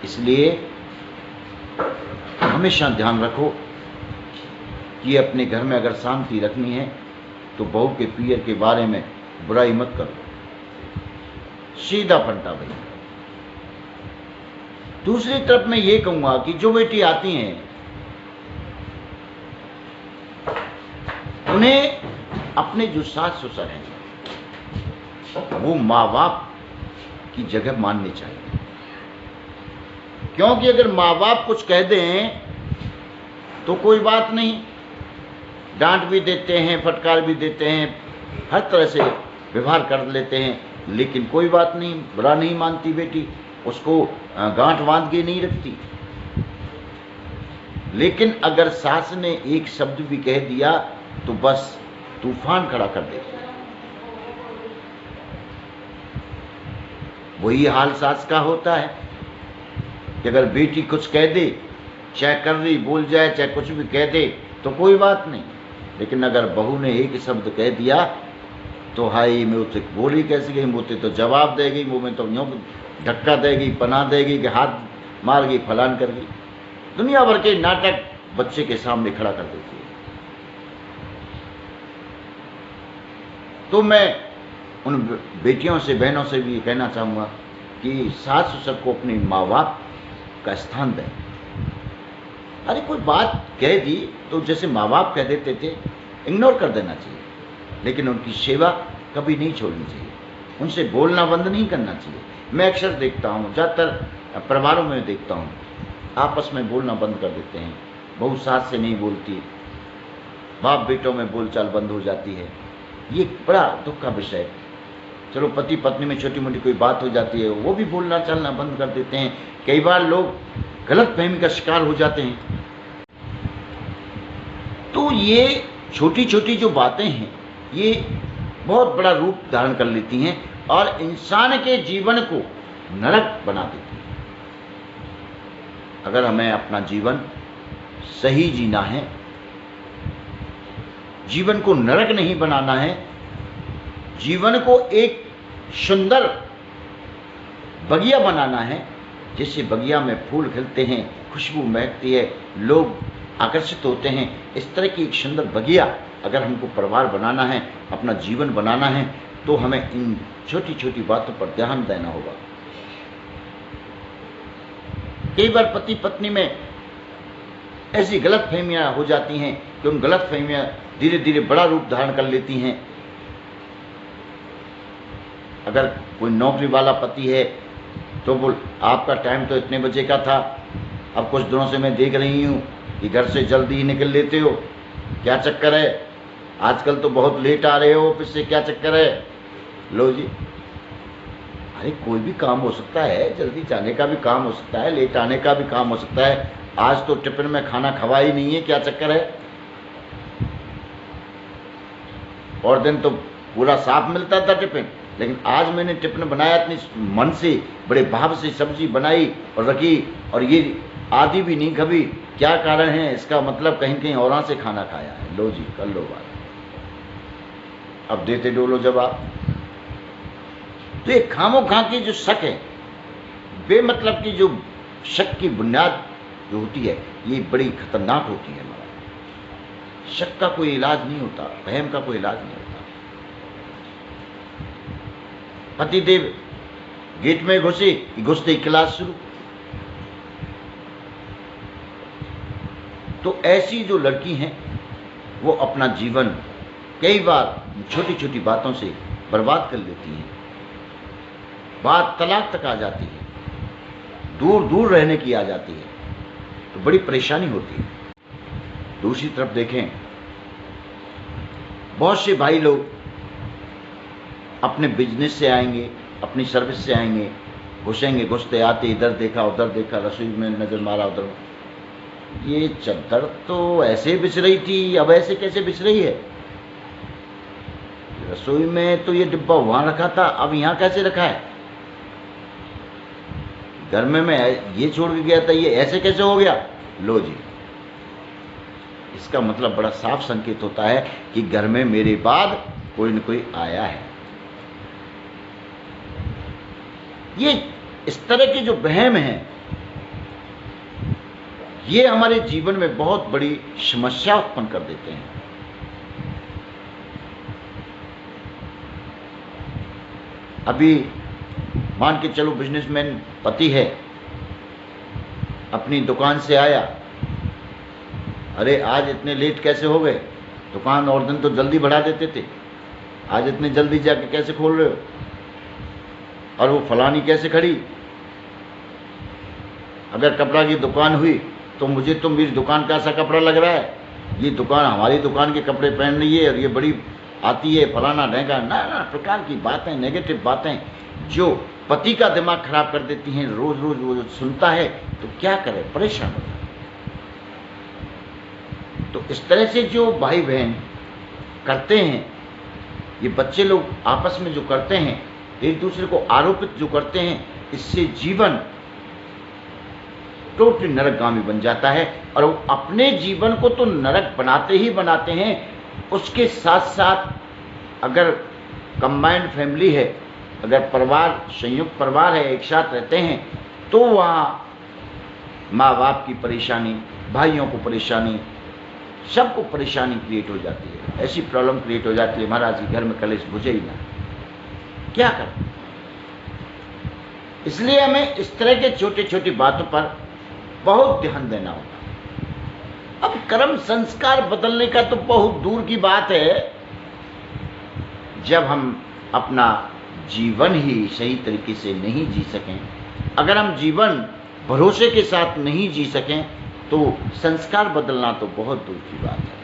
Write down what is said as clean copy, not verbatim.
इसलिए हमेशा ध्यान रखो कि अपने घर में अगर शांति रखनी है तो बहू के पियर के बारे में बुराई मत करो, सीधा फंटा भाई। दूसरी तरफ मैं ये कहूंगा कि जो बेटी आती हैं उन्हें अपने जो सास ससुर हैं वो माँ बाप की जगह माननी चाहिए, क्योंकि अगर माँ बाप कुछ कह दें तो कोई बात नहीं, डांट भी देते हैं, फटकार भी देते हैं, हर तरह से व्यवहार कर लेते हैं, लेकिन कोई बात नहीं, बुरा नहीं मानती बेटी, उसको गांठ बांध के नहीं रखती। लेकिन अगर सास ने एक शब्द भी कह दिया तो बस तूफान खड़ा कर देती है। वही हाल सास का होता है कि अगर बेटी कुछ कह दे, चाहे कर रही बोल जाए, चाहे कुछ भी कह दे तो कोई बात नहीं, लेकिन अगर बहू ने एक शब्द कह दिया तो हाई में उसे बोली कैसी गई, मुझे तो जवाब देगी, मुँह में तो यूँ धक्का देगी, पना देगी कि हाथ मार गई, फलान कर गई, दुनिया भर के नाटक बच्चे के सामने खड़ा कर देती है। तो मैं उन बेटियों से, बहनों से भी कहना चाहूँगा कि सास ससुर को अपने माँ बाप का स्थान दें। अरे कोई बात कह दी तो जैसे माँ बाप कह देते थे इग्नोर कर देना चाहिए, लेकिन उनकी सेवा कभी नहीं छोड़नी चाहिए, उनसे बोलना बंद नहीं करना चाहिए। मैं अक्सर देखता हूँ, ज़्यादातर परिवारों में देखता हूँ, आपस में बोलना बंद कर देते हैं, बहू सास से नहीं बोलती, बाप बेटों में बोलचाल बंद हो जाती है। ये बड़ा दुख का विषय है। चलो पति पत्नी में छोटी मोटी कोई बात हो जाती है, वो भी बोलना चलना बंद कर देते हैं। कई बार लोग गलत फहमी का शिकार हो जाते हैं। तो ये छोटी छोटी जो बातें हैं ये बहुत बड़ा रूप धारण कर लेती हैं और इंसान के जीवन को नरक बना देती हैं। अगर हमें अपना जीवन सही जीना है, जीवन को नरक नहीं बनाना है, जीवन को एक सुंदर बगिया बनाना है, जिससे बगिया में फूल खिलते हैं, खुशबू महकती है, लोग आकर्षित होते हैं, इस तरह की एक सुंदर बगिया अगर हमको परिवार बनाना है, अपना जीवन बनाना है, तो हमें इन छोटी छोटी बातों पर ध्यान देना होगा। कई बार पति पत्नी में ऐसी गलत फहमियाँ हो जाती हैं कि उन गलत फहमियाँ धीरे धीरे बड़ा रूप धारण कर लेती हैं। अगर कोई नौकरी वाला पति है तो बोल आपका टाइम तो इतने बजे का था, अब कुछ दिनों से मैं देख रही हूँ कि घर से जल्दी ही निकल लेते हो, क्या चक्कर है? आजकल तो बहुत लेट आ रहे हो ऑफिस से, क्या चक्कर है? लो जी, अरे कोई भी काम हो सकता है, जल्दी जाने का भी काम हो सकता है, लेट आने का भी काम हो सकता है। आज तो टिफिन में खाना खवा ही नहीं है, क्या चक्कर है? और दिन तो पूरा साफ मिलता था टिफिन, लेकिन आज मैंने टिफिन बनाया इतनी मन से, बड़े भाव से सब्जी बनाई और रखी, और ये आधी भी नहीं खबी, क्या कारण है? इसका मतलब कहीं कहीं और से खाना खाया है। लो जी, कर लो बात, अब देते डोलो जवाब। तो ये खामो खा की जो शक है, बेमतलब की जो शक की बुनियाद जो होती है, ये बड़ी खतरनाक होती है। हमारा शक का कोई इलाज नहीं होता, वहम का कोई इलाज नहीं होता। पतिदेव गेट में घुसे, घुसते ही क्लास शुरू। तो ऐसी जो लड़की हैं वो अपना जीवन कई बार छोटी छोटी बातों से बर्बाद कर लेती हैं। बात तलाक तक आ जाती है, दूर दूर रहने की आ जाती है, तो बड़ी परेशानी होती है। दूसरी तरफ देखें, बहुत से भाई लोग अपने बिजनेस से आएंगे, अपनी सर्विस से आएंगे, घुसेंगे, घुसते आते इधर देखा उधर देखा, रसोई में नजर मारा उधर, ये चद्दर तो ऐसे बिछ रही थी, अब ऐसे कैसे बिछ रही है? रसोई में तो ये डिब्बा वहां रखा था, अब यहाँ कैसे रखा है? घर में मैं ये छोड़ के गया था, ये ऐसे कैसे हो गया? लो जी, इसका मतलब बड़ा साफ संकेत होता है कि घर में मेरे बाद कोई न कोई आया है। ये इस तरह के जो वहम हैं ये हमारे जीवन में बहुत बड़ी समस्या उत्पन्न कर देते हैं। अभी मान के चलो बिजनेसमैन पति है, अपनी दुकान से आया, अरे आज इतने लेट कैसे हो गए, दुकान और दिन तो जल्दी बढ़ा देते थे, आज इतने जल्दी जाके कैसे खोल रहे हो, और वो फलानी कैसे खड़ी, अगर कपड़ा की दुकान हुई तो मुझे तो मेरी दुकान का ऐसा कपड़ा लग रहा है, ये दुकान हमारी दुकान के कपड़े पहन रही है और ये बड़ी आती है, फलाना ढेंगा, ना प्रकार की बातें, नेगेटिव बातें जो पति का दिमाग खराब कर देती हैं। रोज रोज वो सुनता है तो क्या करे, परेशान होता है। तो इस तरह से जो भाई बहन करते हैं, ये बच्चे लोग आपस में जो करते हैं, एक दूसरे को आरोपित जो करते हैं, इससे जीवन टोटली नरकगामी बन जाता है। और वो अपने जीवन को तो नरक बनाते ही बनाते हैं, उसके साथ साथ अगर कंबाइंड फैमिली है, अगर परिवार संयुक्त परिवार है, एक साथ रहते हैं, तो वहाँ माँ बाप की परेशानी, भाइयों को परेशानी, सबको परेशानी क्रिएट हो जाती है। ऐसी प्रॉब्लम क्रिएट हो जाती है, महाराज जी घर में कलेश बुझे ही ना, क्या करें। इसलिए हमें इस तरह के छोटी छोटी बातों पर बहुत ध्यान देना होगा। अब कर्म संस्कार बदलने का तो बहुत दूर की बात है, जब हम अपना जीवन ही सही तरीके से नहीं जी सकें, अगर हम जीवन भरोसे के साथ नहीं जी सकें, तो संस्कार बदलना तो बहुत दूर की बात है।